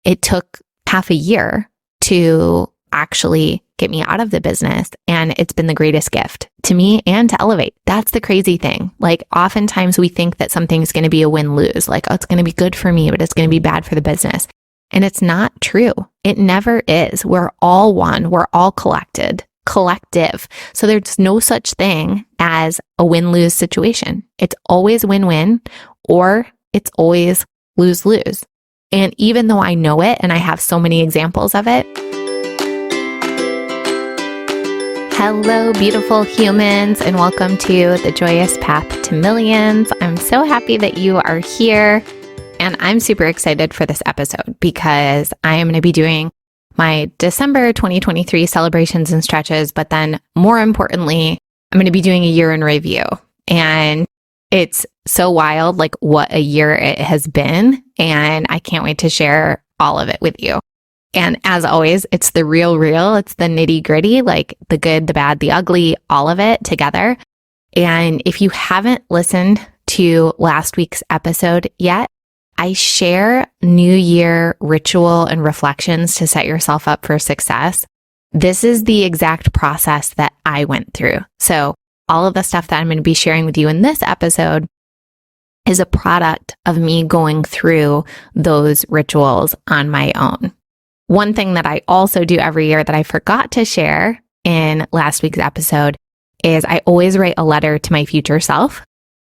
it took half a year to actually get me out of the business. And it's been the greatest gift to me and to Elevate. That's the crazy thing. Like oftentimes we think that something's going to be a win-lose, like, oh, it's going to be good for me, but it's going to be bad for the business. And it's not true. It never is. We're all one. We're all collective. So there's no such thing as a win-lose situation. It's always win-win, or it's always lose-lose. And even though I know it and I have so many examples of it, hello, beautiful humans, and welcome to the Joyous Path to Millions. I'm so happy that you are here, and I'm super excited for this episode because I am going to be doing my December 2023 celebrations and stretches, but then more importantly, I'm going to be doing a year in review. And it's so wild, like what a year it has been, and I can't wait to share all of it with you. And as always, it's the real, it's the nitty gritty, like the good, the bad, the ugly, all of it together. And if you haven't listened to last week's episode yet, I share New Year ritual and reflections to set yourself up for success. This is the exact process that I went through. So all of the stuff that I'm going to be sharing with you in this episode is a product of me going through those rituals on my own. One thing that I also do every year that I forgot to share in last week's episode is I always write a letter to my future self.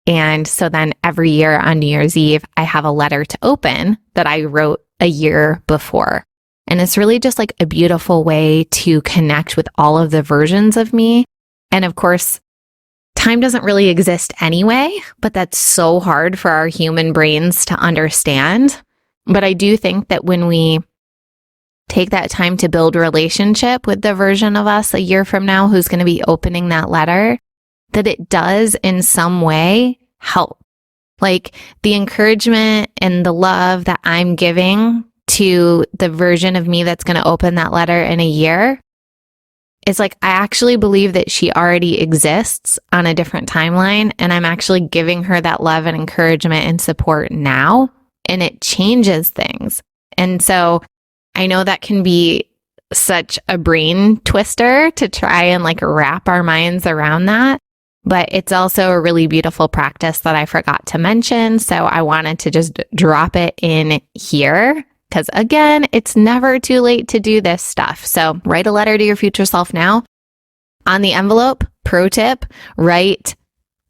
And so then every year on New Year's Eve, I have a letter to open that I wrote a year before. And it's really just like a beautiful way to connect with all of the versions of me. And of course, time doesn't really exist anyway, but that's so hard for our human brains to understand. But I do think that when we take that time to build relationship with the version of us a year from now who's going to be opening that letter, that it does in some way help. Like the encouragement and the love that I'm giving to the version of me that's going to open that letter in a year, it's like I actually believe that she already exists on a different timeline, and I'm actually giving her that love and encouragement and support now, and it changes things. And so I know that can be such a brain twister to try and like wrap our minds around that. But it's also a really beautiful practice that I forgot to mention. So I wanted to just drop it in here because again, it's never too late to do this stuff. So write a letter to your future self now. On the envelope, pro tip, write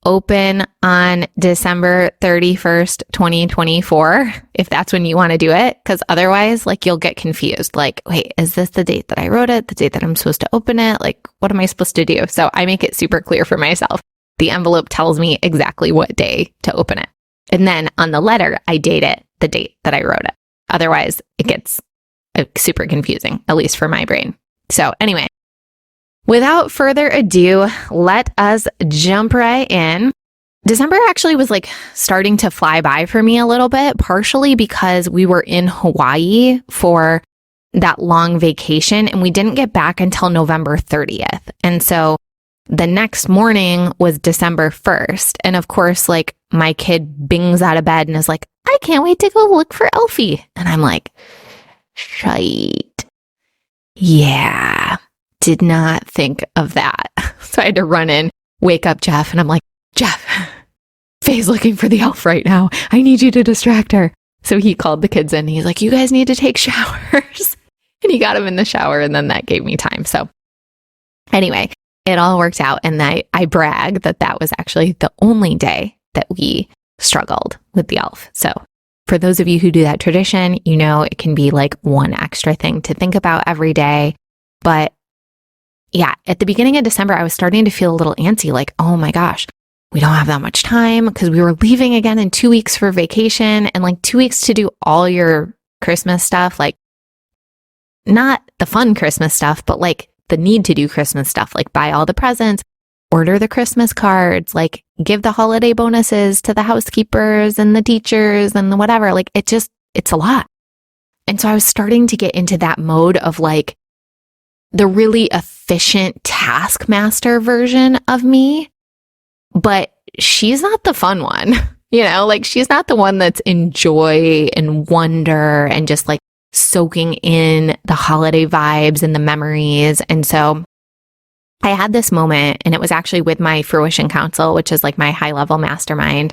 open on December 31st, 2024, if that's when you want to do it. Because otherwise, like you'll get confused. Like, wait, is this the date that I wrote it? The date that I'm supposed to open it? Like, what am I supposed to do? So I make it super clear for myself. The envelope tells me exactly what day to open it. And then on the letter, I date it the date that I wrote it. Otherwise, it gets super confusing, at least for my brain. So anyway, without further ado, let us jump right in. December actually was like starting to fly by for me a little bit, partially because we were in Hawaii for that long vacation and we didn't get back until November 30th. And so the next morning was December 1st. And of course, like my kid bings out of bed and is like, I can't wait to go look for Elfie. And I'm like, shite. Yeah. Did not think of that. So I had to run in, wake up Jeff, and I'm like, Jeff, Faye's looking for the elf right now. I need you to distract her. So he called the kids in. And he's like, you guys need to take showers. And he got them in the shower, and then that gave me time. So anyway, it all worked out. And I brag that that was actually the only day that we struggled with the elf. So for those of you who do that tradition, you know it can be like one extra thing to think about every day. But yeah, at the beginning of December, I was starting to feel a little antsy, like, oh my gosh, we don't have that much time because we were leaving again in 2 weeks for vacation and like 2 weeks to do all your Christmas stuff, like not the fun Christmas stuff, but like the need to do Christmas stuff, like buy all the presents, order the Christmas cards, like give the holiday bonuses to the housekeepers and the teachers and the whatever. Like it's a lot. And so I was starting to get into that mode of like the really efficient taskmaster version of me, but she's not the fun one, you know, like she's not the one that's in joy and wonder and just like soaking in the holiday vibes and the memories. And so I had this moment, and it was actually with my Fruition Council, which is like my high level mastermind,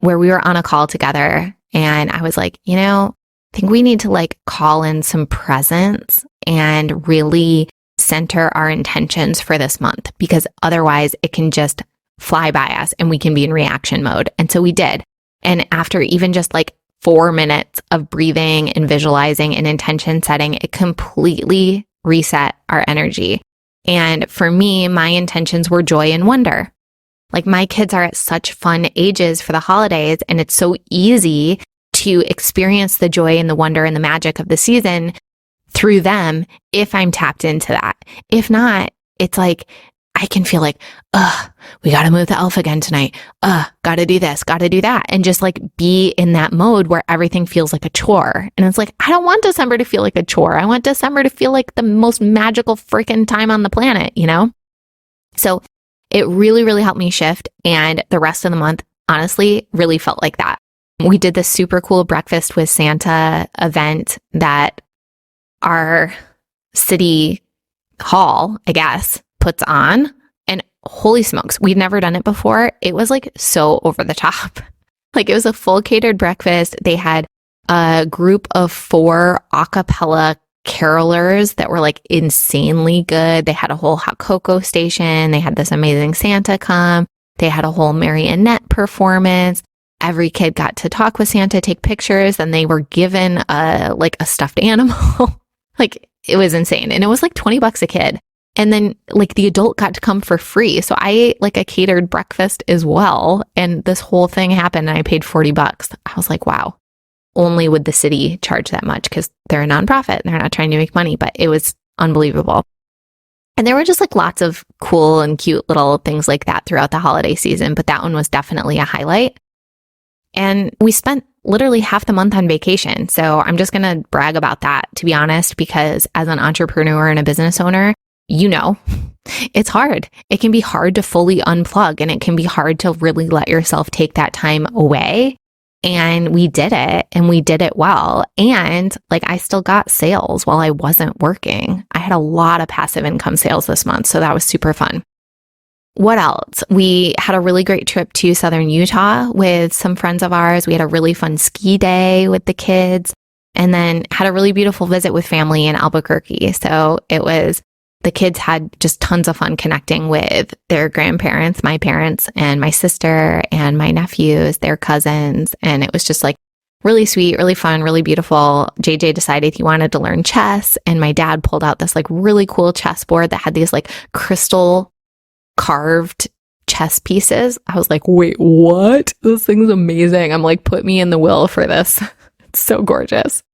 where we were on a call together. And I was like, I think we need to like call in some presence and really center our intentions for this month, because otherwise it can just fly by us and we can be in reaction mode. And so we did. And after even just like 4 minutes of breathing and visualizing and intention setting, it completely reset our energy. And for me, my intentions were joy and wonder. Like, my kids are at such fun ages for the holidays, and it's so easy to experience the joy and the wonder and the magic of the season through them if I'm tapped into that. If not, it's like I can feel like, we got to move the elf again tonight. Got to do this, got to do that. And just like be in that mode where everything feels like a chore. And it's like, I don't want December to feel like a chore. I want December to feel like the most magical freaking time on the planet, So it really, really helped me shift. And the rest of the month, honestly, really felt like that. We did this super cool breakfast with Santa event that our city hall, I guess, puts on. And holy smokes, we'd never done it before. It was like so over the top. Like, it was a full catered breakfast. They had a group of 4 a cappella carolers that were like insanely good. They had a whole hot cocoa station. They had this amazing Santa come. They had a whole marionette performance. Every kid got to talk with Santa, take pictures, and they were given a stuffed animal. Like, it was insane. And it was like $20 a kid. And then like the adult got to come for free. So I ate like a catered breakfast as well. And this whole thing happened and I paid $40. I was like, wow. Only would the city charge that much because they're a nonprofit and they're not trying to make money, but it was unbelievable. And there were just like lots of cool and cute little things like that throughout the holiday season, but that one was definitely a highlight. And we spent literally half the month on vacation. So I'm just going to brag about that, to be honest, because as an entrepreneur and a business owner, it's hard. It can be hard to fully unplug, and it can be hard to really let yourself take that time away. And we did it, and we did it well. And like, I still got sales while I wasn't working. I had a lot of passive income sales this month. So that was super fun. What else? We had a really great trip to Southern Utah with some friends of ours. We had a really fun ski day with the kids, and then had a really beautiful visit with family in Albuquerque. So the kids had just tons of fun connecting with their grandparents, my parents and my sister and my nephews, their cousins. And it was just like really sweet, really fun, really beautiful. JJ decided he wanted to learn chess, and my dad pulled out this like really cool chessboard that had these like crystal carved chess pieces. I was like, wait, what? This thing's amazing. I'm like, put me in the will for this. It's so gorgeous.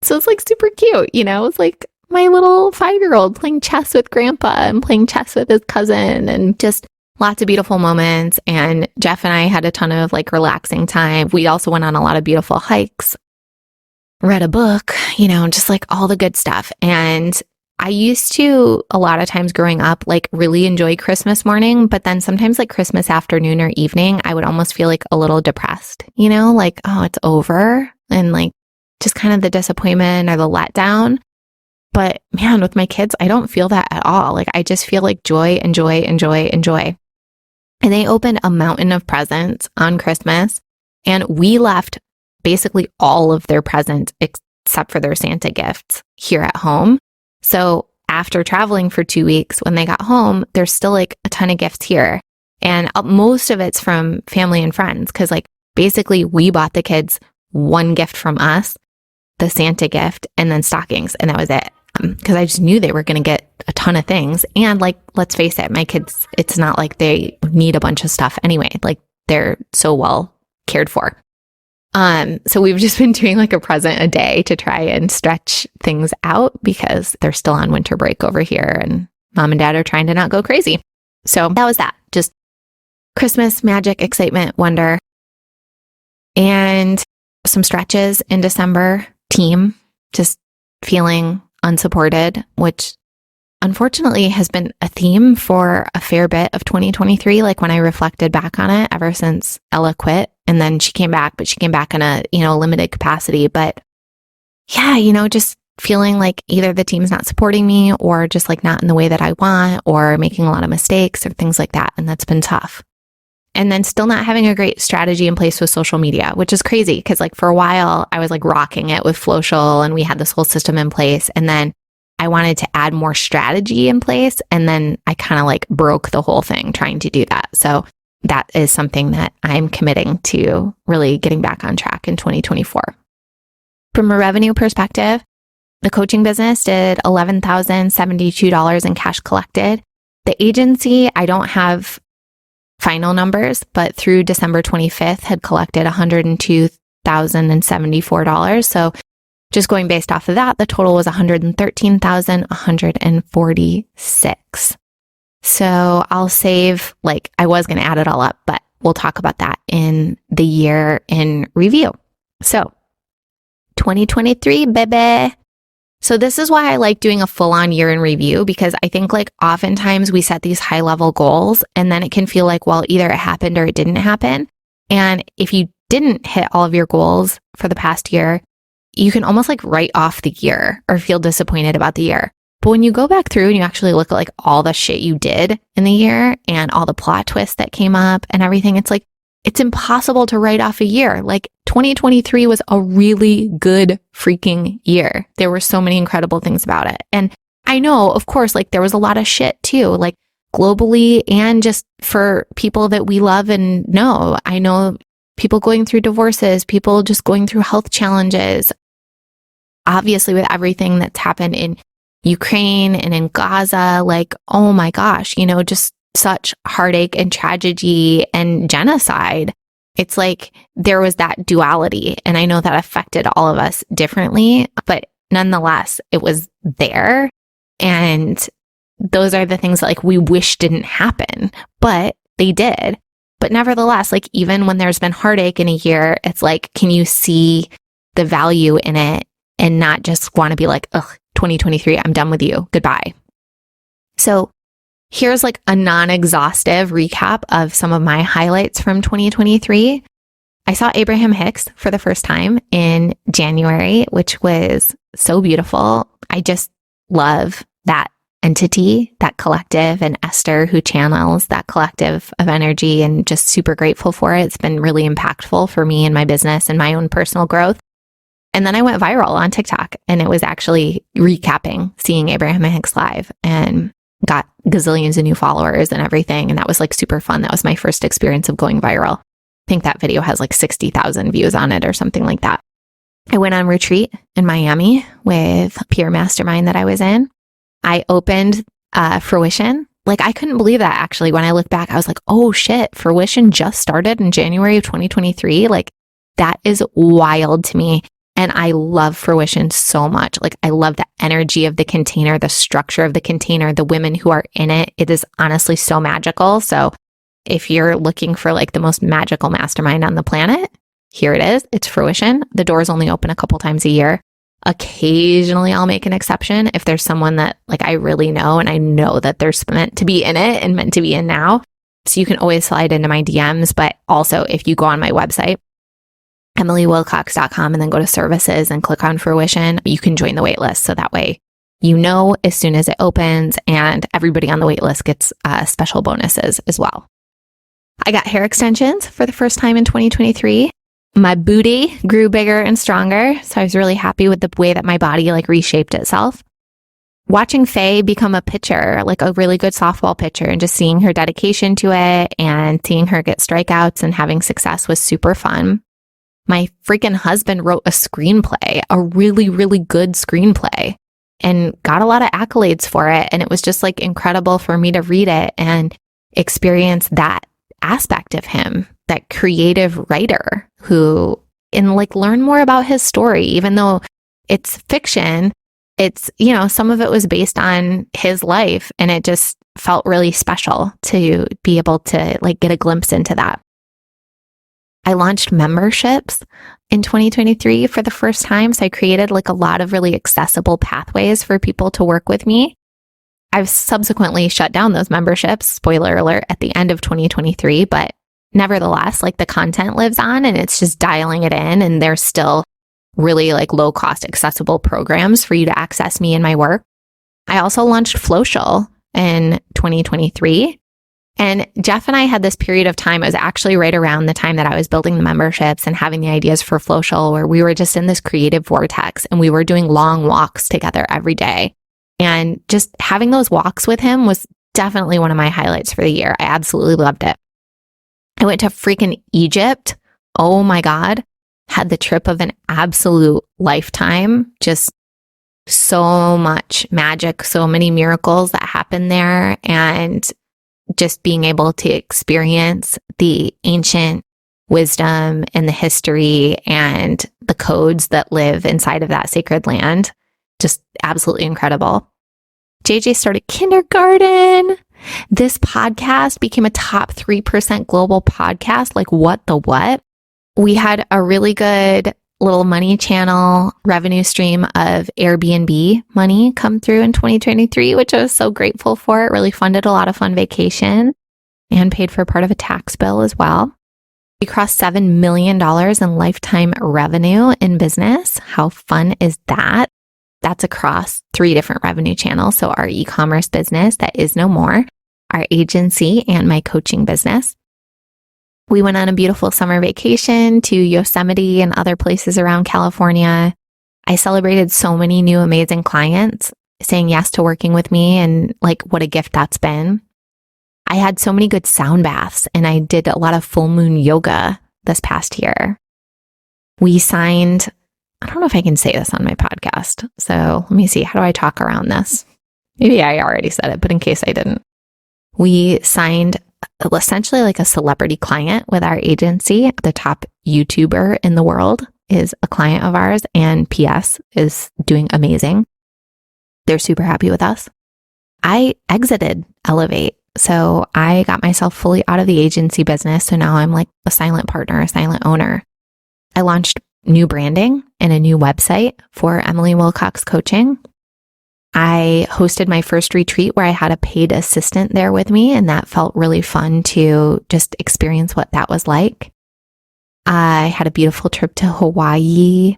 So it's like super cute, It's like my little 5-year-old playing chess with grandpa and playing chess with his cousin, and just lots of beautiful moments. And Jeff and I had a ton of like relaxing time. We also went on a lot of beautiful hikes, read a book, just like all the good stuff. And I used to, a lot of times growing up, like really enjoy Christmas morning, but then sometimes like Christmas afternoon or evening, I would almost feel like a little depressed, like, oh, it's over, and like just kind of the disappointment or the letdown. But man, with my kids, I don't feel that at all. Like, I just feel like joy and joy and joy and joy. And they opened a mountain of presents on Christmas, and we left basically all of their presents except for their Santa gifts here at home. So after traveling for 2 weeks, when they got home, there's still like a ton of gifts here. And most of it's from family and friends, because like basically we bought the kids one gift from us, the Santa gift, and then stockings, and that was it. Because I just knew they were going to get a ton of things. And like, let's face it, my kids, it's not like they need a bunch of stuff anyway. Like, they're so well cared for. So we've just been doing like a present a day to try and stretch things out, because they're still on winter break over here and mom and dad are trying to not go crazy. So that was that. Just Christmas, magic, excitement, wonder, and some stretches in December. Team, just feeling unsupported, which unfortunately has been a theme for a fair bit of 2023. Like, when I reflected back on it, ever since Ella quit, and then she came back, but she came back in a, limited capacity. But yeah, just feeling like either the team's not supporting me or just like not in the way that I want or making a lot of mistakes or things like that. And that's been tough. And then still not having a great strategy in place with social media, which is crazy because like for a while I was like rocking it with Flowshul and we had this whole system in place. And then I wanted to add more strategy in place. And then I kind of like broke the whole thing trying to do that. So that is something that I'm committing to really getting back on track in 2024. From a revenue perspective, the coaching business did $11,072 in cash collected. The agency, I don't have final numbers, but through December 25th had collected $102,074. So just going based off of that, the total was $113,146. So I'll save, like I was going to add it all up, but we'll talk about that in the year in review. So 2023, baby. So this is why I like doing a full-on year in review, because I think like oftentimes we set these high-level goals and then it can feel like, well, either it happened or it didn't happen. And if you didn't hit all of your goals for the past year, you can almost like write off the year or feel disappointed about the year. But when you go back through and you actually look at like all the shit you did in the year and all the plot twists that came up and everything, it's like, it's impossible to write off a year. Like 2023 was a really good freaking year. There were so many incredible things about it. And I know, of course, like there was a lot of shit too, like globally and just for people that we love and know. I know people going through divorces, people just going through health challenges. Obviously with everything that's happened in Ukraine and in Gaza, like, oh my gosh, just such heartache and tragedy and genocide. It's like there was that duality. And I know that affected all of us differently, but nonetheless, it was there. And those are the things that like we wish didn't happen, but they did. But nevertheless, like even when there's been heartache in a year, it's like, can you see the value in it and not just want to be like, ugh, 2023, I'm done with you. Goodbye. So here's like a non-exhaustive recap of some of my highlights from 2023. I saw Abraham Hicks for the first time in January, which was so beautiful. I just love that entity, that collective, and Esther who channels that collective of energy, and just super grateful for it. It's been really impactful for me and my business and my own personal growth. And then I went viral on TikTok, and it was actually recapping seeing Abraham Hicks live and got gazillions of new followers and everything. And that was like super fun. That was my first experience of going viral. I think that video has like 60,000 views on it or something like that. I went on retreat in Miami with a peer mastermind that I was in. I opened Fruition. Like I couldn't believe that actually. When I look back, I was like, oh shit, Fruition just started in January of 2023. Like that is wild to me. And I love Fruition so much. Like I love the energy of the container, the structure of the container, the women who are in it. It is honestly so magical. So if you're looking for like the most magical mastermind on the planet, here it is. It's Fruition. The doors only open a couple times a year. Occasionally I'll make an exception if there's someone that like I really know and I know that they're meant to be in it and meant to be in now. So you can always slide into my DMs. But also if you go on my website, EmilyWilcox.com, and then go to services and click on Fruition, you can join the waitlist. So that way, as soon as it opens, and everybody on the waitlist gets special bonuses as well. I got hair extensions for the first time in 2023. My booty grew bigger and stronger. So I was really happy with the way that my body like reshaped itself. Watching Faye become a pitcher, like a really good softball pitcher, and just seeing her dedication to it and seeing her get strikeouts and having success was super fun. My freaking husband wrote a screenplay, a really, really good screenplay, and got a lot of accolades for it. And it was just like incredible for me to read it and experience that aspect of him, that creative writer and like learn more about his story, even though it's fiction. It's, some of it was based on his life, and it just felt really special to be able to like get a glimpse into that. I launched memberships in 2023 for the first time. So I created like a lot of really accessible pathways for people to work with me. I've subsequently shut down those memberships, spoiler alert, at the end of 2023, but nevertheless, like the content lives on and it's just dialing it in, and there's still really like low cost, accessible programs for you to access me and my work. I also launched Flowshal in 2023. And Jeff and I had this period of time. It was actually right around the time that I was building the memberships and having the ideas for Flowshal, where we were just in this creative vortex and we were doing long walks together every day. And just having those walks with him was definitely one of my highlights for the year. I absolutely loved it. I went to freaking Egypt. Oh my God. Had the trip of an absolute lifetime. Just so much magic, so many miracles that happened there. And just being able to experience the ancient wisdom and the history and the codes that live inside of that sacred land. Just absolutely incredible. JJ started kindergarten. This podcast became a top 3% global podcast. Like, what the what? We had a really good little money channel revenue stream of Airbnb money come through in 2023, which I was so grateful for. It really funded a lot of fun vacation and paid for part of a tax bill as well. We crossed $7 million in lifetime revenue in business. How fun is that? That's across 3 different revenue channels. So our e-commerce business that is no more, our agency, and my coaching business. We went on a beautiful summer vacation to Yosemite and other places around California. I celebrated so many new amazing clients saying yes to working with me, and like what a gift that's been. I had so many good sound baths, and I did a lot of full moon yoga this past year. We signed, I don't know if I can say this on my podcast. So let me see. How do I talk around this? Maybe I already said it, but in case I didn't. We signed essentially like a celebrity client with our agency. The top YouTuber in the world is a client of ours, and PS is doing amazing. They're super happy with us. I exited Elevate. So I got myself fully out of the agency business. So now I'm like a silent partner, a silent owner. I launched new branding and a new website for Emily Wilcox Coaching. I hosted my first retreat where I had a paid assistant there with me, and that felt really fun to just experience what that was like. I had a beautiful trip to Hawaii.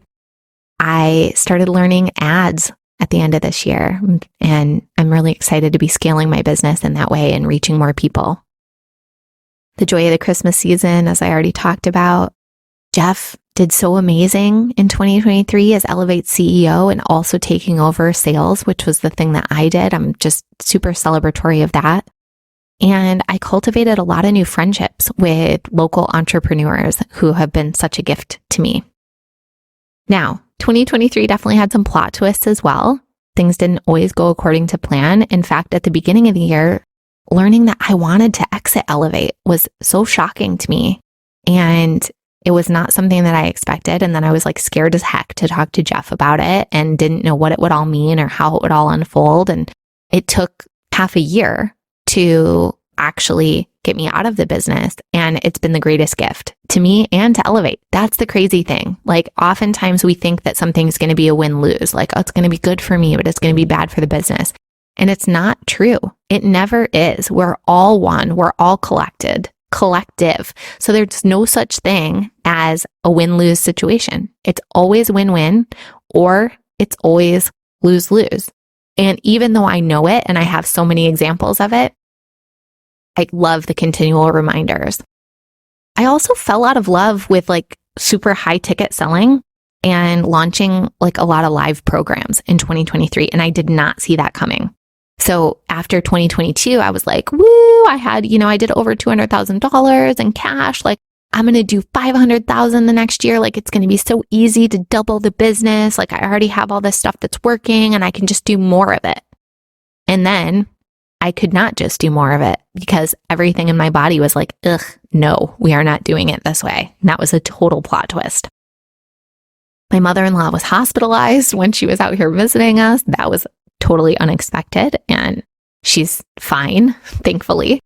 I started learning ads at the end of this year, and I'm really excited to be scaling my business in that way and reaching more people. The joy of the Christmas season, as I already talked about. Jeff did so amazing in 2023 as Elevate CEO and also taking over sales, which was the thing that I did. I'm just super celebratory of that. And I cultivated a lot of new friendships with local entrepreneurs who have been such a gift to me. Now, 2023 definitely had some plot twists as well. Things didn't always go according to plan. In fact, at the beginning of the year, learning that I wanted to exit Elevate was so shocking to me. And it was not something that I expected. And then I was like scared as heck to talk to Jeff about it and didn't know what it would all mean or how it would all unfold. And it took half a year to actually get me out of the business. And it's been the greatest gift to me and to Elevate. That's the crazy thing. Like oftentimes we think that something's going to be a win-lose, like, oh, it's going to be good for me, but it's going to be bad for the business. And it's not true. It never is. We're all one. We're all collective. So there's no such thing as a win-lose situation. It's always win-win, or it's always lose-lose. And even though I know it and I have so many examples of it, I love the continual reminders. I also fell out of love with like super high ticket selling and launching like a lot of live programs in 2023. And I did not see that coming. So after 2022, I was like, woo, I did over $200,000 in cash. Like I'm going to do 500,000 the next year. Like it's going to be so easy to double the business. Like I already have all this stuff that's working and I can just do more of it. And then I could not just do more of it because everything in my body was like, ugh, no, we are not doing it this way. And that was a total plot twist. My mother-in-law was hospitalized when she was out here visiting us. That was totally unexpected, and she's fine, thankfully.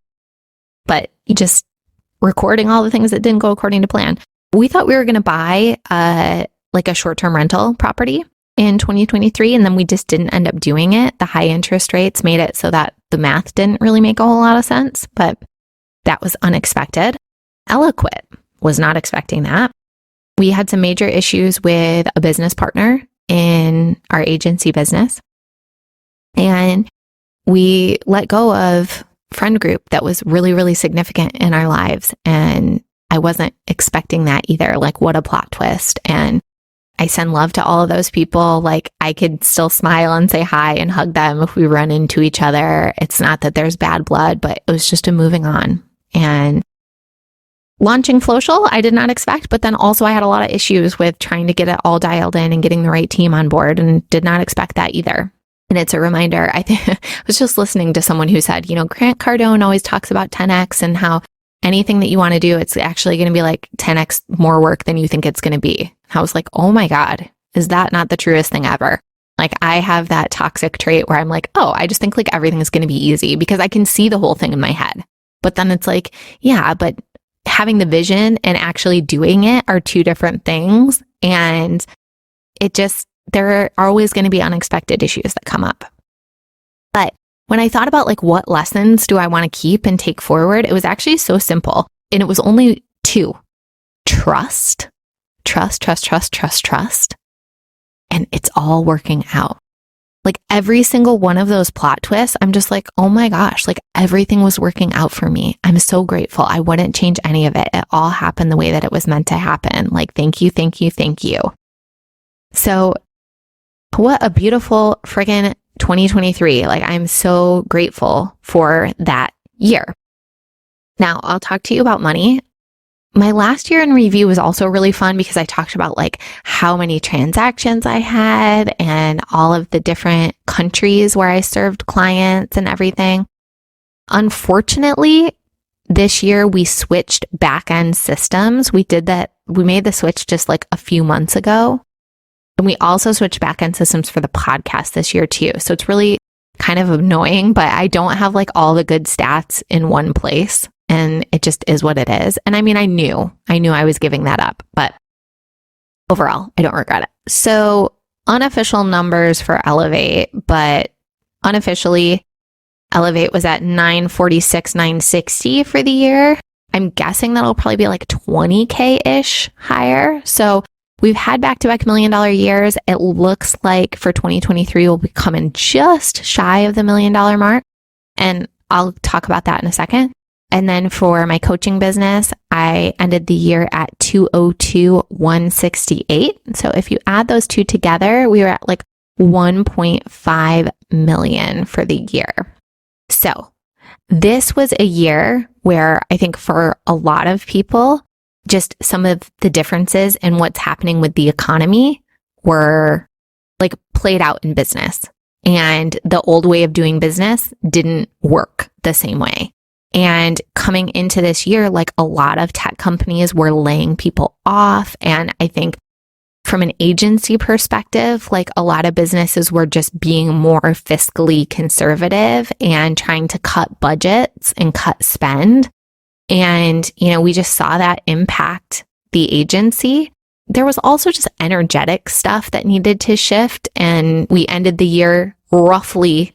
But just recording all the things that didn't go according to plan. We thought we were going to buy like a short-term rental property in 2023, and then we just didn't end up doing it. The high interest rates made it so that the math didn't really make a whole lot of sense, but that was unexpected. Ella quit. Was not expecting that. we had some major issues with a business partner in our agency business. And we let go of a friend group that was really, really significant in our lives. And I wasn't expecting that either. Like, what a plot twist. And I send love to all of those people. Like, I could still smile and say hi and hug them if we run into each other. It's not that there's bad blood, but it was just a moving on. And launching Flowshal, I did not expect, but then also I had a lot of issues with trying to get it all dialed in and getting the right team on board, and did not expect that either. And it's a reminder. I think I was just listening to someone who said, Grant Cardone always talks about 10X and how anything that you want to do, it's actually going to be like 10X more work than you think it's going to be. I was like, oh my God, is that not the truest thing ever? Like, I have that toxic trait where I'm like, oh, I just think like everything is going to be easy because I can see the whole thing in my head. But then it's like, yeah, but having the vision and actually doing it are two different things. And there are always going to be unexpected issues that come up. But when I thought about like, what lessons do I want to keep and take forward, it was actually so simple. And it was only two. Trust. And it's all working out. Like, every single one of those plot twists, I'm just like, oh my gosh, like everything was working out for me. I'm so grateful. I wouldn't change any of it. It all happened the way that it was meant to happen. Like, thank you. So what a beautiful friggin' 2023. Like, I'm so grateful for that year. Now, I'll talk to you about money. My last year in review was also really fun because I talked about like how many transactions I had and all of the different countries where I served clients and everything. Unfortunately, this year we switched back-end systems. We made the switch just like a few months ago. And we also switched back-end systems for the podcast this year too. So it's really kind of annoying, but I don't have like all the good stats in one place. And it just is what it is. And I mean, I knew I was giving that up, but overall, I don't regret it. So unofficial numbers for Elevate, but unofficially, Elevate was at 946, 960 for the year. I'm guessing that'll probably be like 20K-ish higher. So we've had back-to-back $1 million years. It looks like for 2023, we'll be coming just shy of the $1 million mark. And I'll talk about that in a second. And then for my coaching business, I ended the year at 202,168. So if you add those two together, we were at like 1.5 million for the year. So this was a year where I think for a lot of people, just some of the differences in what's happening with the economy were like played out in business. And the old way of doing business didn't work the same way. And coming into this year, like a lot of tech companies were laying people off. And I think from an agency perspective, like a lot of businesses were just being more fiscally conservative and trying to cut budgets and cut spend. And, we just saw that impact the agency. There was also just energetic stuff that needed to shift. And we ended the year roughly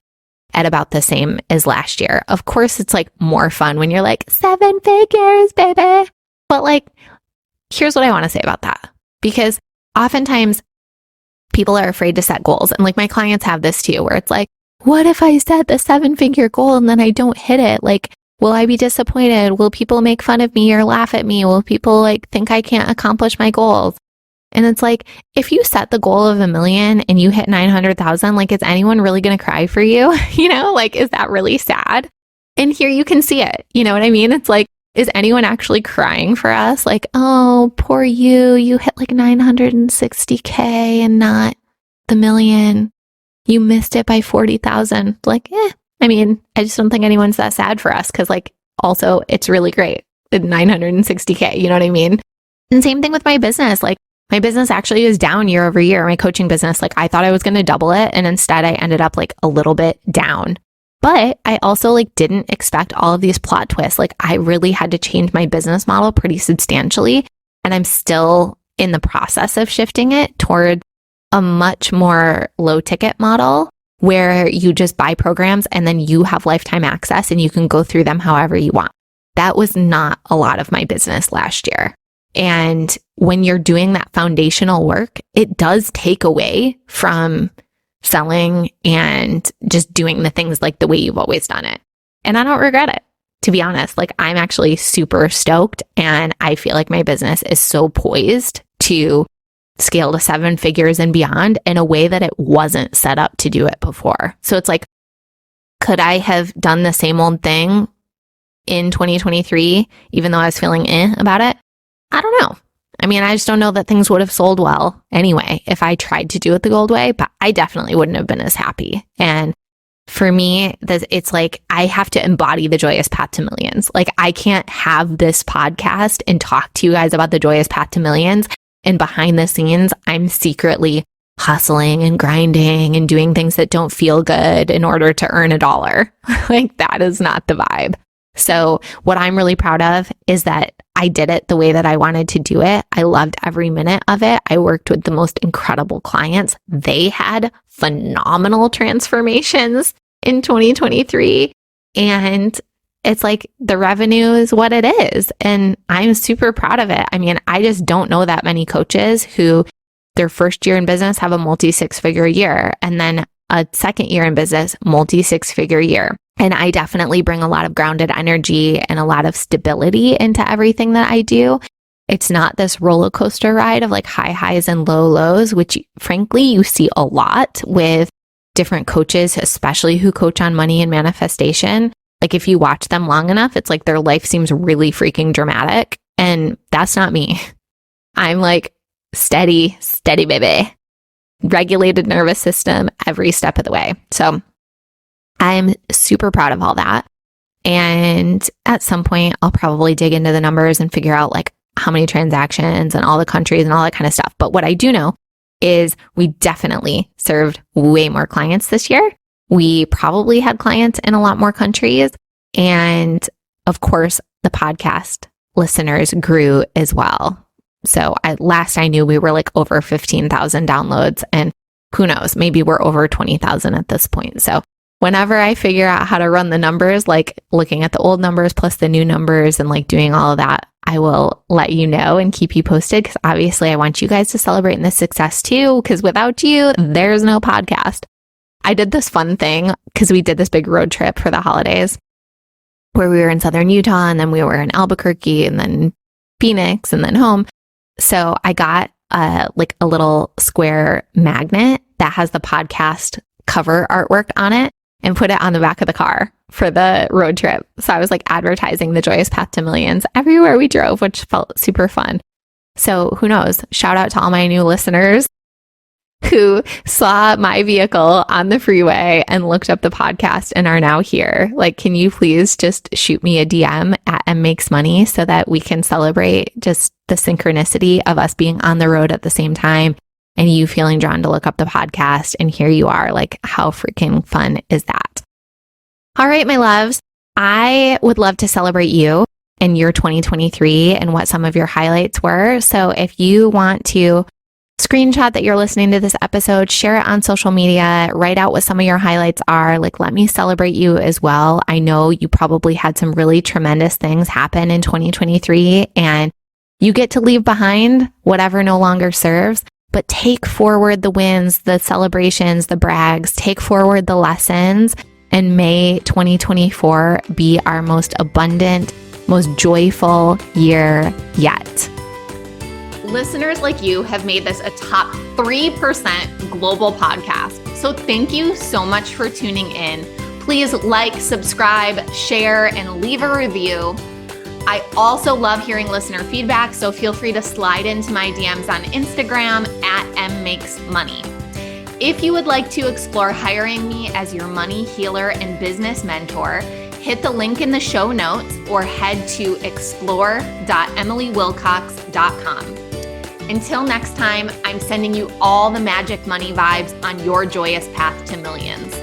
at about the same as last year. Of course, it's like more fun when you're like 7 figures, baby. But like, here's what I want to say about that. Because oftentimes people are afraid to set goals. And like my clients have this too, where it's like, what if I set the 7-figure goal and then I don't hit it? Like, will I be disappointed? Will people make fun of me or laugh at me? Will people like think I can't accomplish my goals? And it's like, if you set the goal of 1 million and you hit 900,000, like, is anyone really going to cry for you? Like, is that really sad? And here you can see it. You know what I mean? It's like, is anyone actually crying for us? Like, oh, poor you hit like 960K and not the million. You missed it by 40,000. Like, I just don't think anyone's that sad for us. Cause like, also it's really great. 960K, you know what I mean? And same thing with my business. Like, my business actually is down year over year. My coaching business, like I thought I was going to double it. And instead I ended up like a little bit down. But I also like didn't expect all of these plot twists. Like I really had to change my business model pretty substantially. And I'm still in the process of shifting it toward a much more low ticket model where you just buy programs and then you have lifetime access and you can go through them however you want. That was not a lot of my business last year. And when you're doing that foundational work, it does take away from selling and just doing the things like the way you've always done it. And I don't regret it, to be honest. Like, I'm actually super stoked, and I feel like my business is so poised to scale to 7 figures and beyond in a way that it wasn't set up to do it before. So it's like, could I have done the same old thing in 2023, even though I was feeling about it? I don't know. I mean, I just don't know that things would have sold well anyway if I tried to do it the gold way, but I definitely wouldn't have been as happy. And for me, it's like, I have to embody the joyous path to millions. Like, I can't have this podcast and talk to you guys about the joyous path to millions, and behind the scenes, I'm secretly hustling and grinding and doing things that don't feel good in order to earn $1. Like, that is not the vibe. So what I'm really proud of is that I did it the way that I wanted to do it. I loved every minute of it. I worked with the most incredible clients. They had phenomenal transformations in 2023. And it's like, the revenue is what it is. And I'm super proud of it. I mean, I just don't know that many coaches who their first year in business have a multi-6-figure year, and then a second year in business, multi-6-figure year. And I definitely bring a lot of grounded energy and a lot of stability into everything that I do. It's not this roller coaster ride of like high highs and low lows, which frankly you see a lot with different coaches, especially who coach on money and manifestation. Like, if you watch them long enough, it's like their life seems really freaking dramatic. And that's not me. I'm like steady baby, regulated nervous system every step of the way. So I'm super proud of all that. And at some point, I'll probably dig into the numbers and figure out like how many transactions and all the countries and all that kind of stuff. But what I do know is we definitely served way more clients this year. We probably had clients in a lot more countries. And of course, the podcast listeners grew as well. So last I knew, we were like over 15,000 downloads, and who knows, maybe we're over 20,000 at this point. So whenever I figure out how to run the numbers, like looking at the old numbers plus the new numbers and like doing all of that, I will let you know and keep you posted, because obviously I want you guys to celebrate in this success too, because without you, there's no podcast. I did this fun thing because we did this big road trip for the holidays where we were in Southern Utah, and then we were in Albuquerque, and then Phoenix, and then home. So I got like a little square magnet that has the podcast cover artwork on it, and put it on the back of the car for the road trip. So I was like advertising the Joyous Path to Millions everywhere we drove, which felt super fun. So who knows? Shout out to all my new listeners who saw my vehicle on the freeway and looked up the podcast and are now here. Like, can you please just shoot me a DM at mmakesmoney so that we can celebrate just the synchronicity of us being on the road at the same time and you feeling drawn to look up the podcast, and here you are. Like, how freaking fun is that? All right, my loves, I would love to celebrate you in your 2023 and what some of your highlights were. So if you want to screenshot that you're listening to this episode, share it on social media, write out what some of your highlights are. Like, let me celebrate you as well. I know you probably had some really tremendous things happen in 2023, and you get to leave behind whatever no longer serves. But take forward the wins, the celebrations, the brags, take forward the lessons, and may 2024 be our most abundant, most joyful year yet. Listeners like you have made this a top 3% global podcast. So thank you so much for tuning in. Please like, subscribe, share, and leave a review. I also love hearing listener feedback, so feel free to slide into my DMs on Instagram at mmakesmoney. If you would like to explore hiring me as your money healer and business mentor, hit the link in the show notes or head to explore.emilywilcox.com. Until next time, I'm sending you all the magic money vibes on your joyous path to millions.